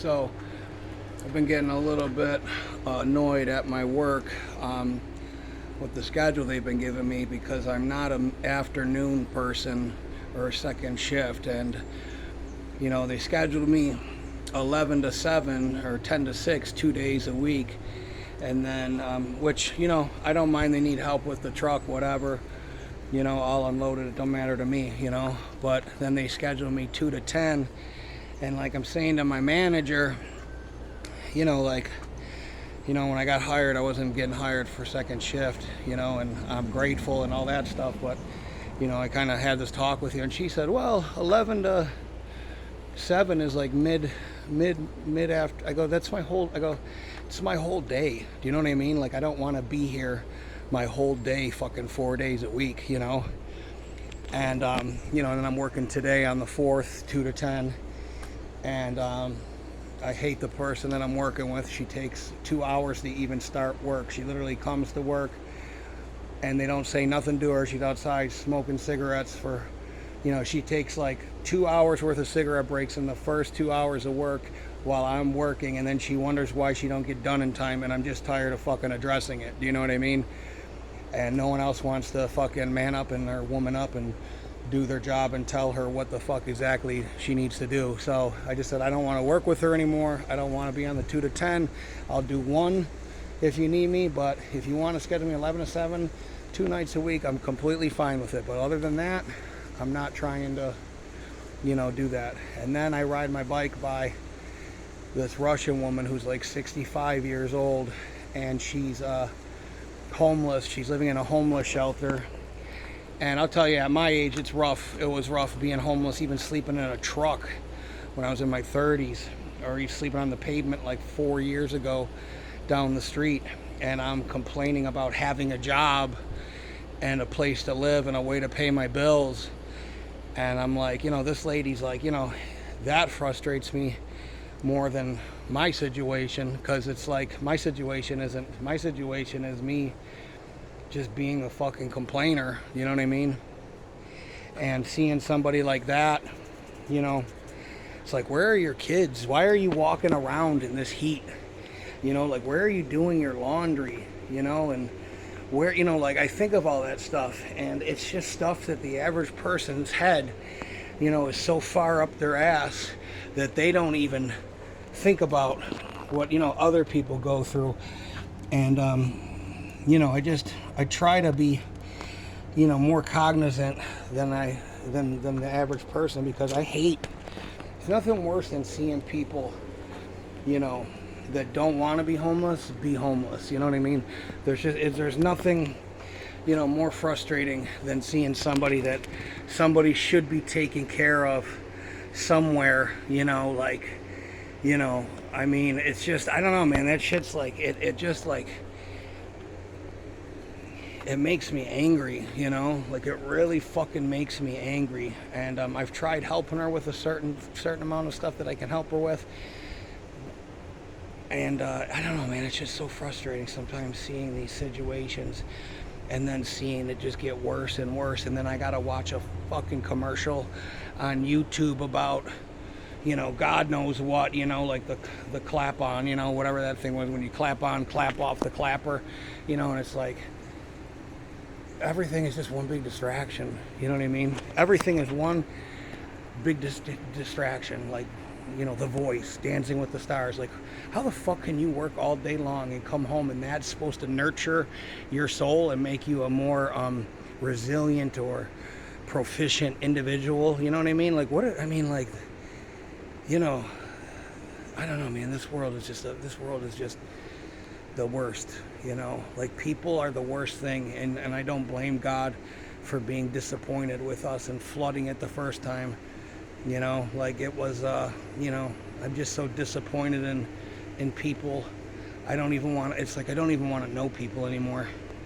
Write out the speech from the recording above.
So I've been getting a little bit annoyed at my work with the schedule they've been giving me because I'm not an afternoon person or a second shift, and they scheduled me 11 to 7 or 10 to 6 2 days a week, and then which I don't mind. They need help with the truck, whatever, all unloaded, it don't matter to me, but then they scheduled me 2 to 10, and like I'm saying to my manager, when I got hired, I wasn't getting hired for second shift, and I'm grateful and all that stuff, but I kind of had this talk with her, and she said, well, 11 to 7 is like mid after. I go, it's my whole day. Do you know what I mean? Like, I don't want to be here my whole day, fucking 4 days a week, and then I'm working today on the 4th, 2 to 10, and I hate the person that I'm working with. She takes 2 hours to even start work. She literally comes to work and they don't say nothing to her. She's outside smoking cigarettes for, she takes like 2 hours worth of cigarette breaks in the first 2 hours of work while I'm working, and then she wonders why she don't get done in time, and I'm just tired of fucking addressing it. Do you know what I mean? And no one else wants to fucking man up and or woman up and do their job and tell her what the fuck exactly she needs to do. So I just said I don't want to work with her anymore. I don't want to be on the 2 to 10. I'll do 1 if you need me, but if you want to schedule me 11 to 7 2 nights a week, I'm completely fine with it. But other than that, I'm not trying to do that. And then I ride my bike by this Russian woman who's like 65 years old, and she's homeless. She's living in a homeless shelter. And I'll tell you, at my age, it's rough. It was rough being homeless, even sleeping in a truck when I was in my 30s, or even sleeping on the pavement like 4 years ago down the street. And I'm complaining about having a job and a place to live and a way to pay my bills. And I'm like, this lady's like, that frustrates me more than my situation, because it's like my situation is me just being a fucking complainer, you know what I mean? And seeing somebody like that, it's like, where are your kids? Why are you walking around in this heat? Like, where are you doing your laundry? And where, like, I think of all that stuff, and it's just stuff that the average person's head, is so far up their ass that they don't even think about what, other people go through. And, I try to be, more cognizant than the average person, because I hate, it's nothing worse than seeing people, that don't want to be homeless, you know what I mean? There's nothing, more frustrating than seeing somebody should be taken care of somewhere, I mean, it's just, I don't know, man, that shit's like, it just like, it makes me angry, like, it really fucking makes me angry. And I've tried helping her with a certain amount of stuff that I can help her with, and I don't know, man, it's just so frustrating sometimes seeing these situations and then seeing it just get worse and worse. And then I gotta watch a fucking commercial on YouTube about God knows what, like the clap on, whatever that thing was, when you clap on, clap off the clapper, and it's like, everything is just one big distraction, you know what I mean? Everything is one big distraction, like, The Voice, Dancing with the Stars. Like, how the fuck can you work all day long and come home, and that's supposed to nurture your soul and make you a more resilient or proficient individual, you know what I mean? Like, I don't know, man, this world is just the worst, like, people are the worst thing, and I don't blame God for being disappointed with us and flooding it the first time, like, it was, I'm just so disappointed in people. I don't even want to know people anymore.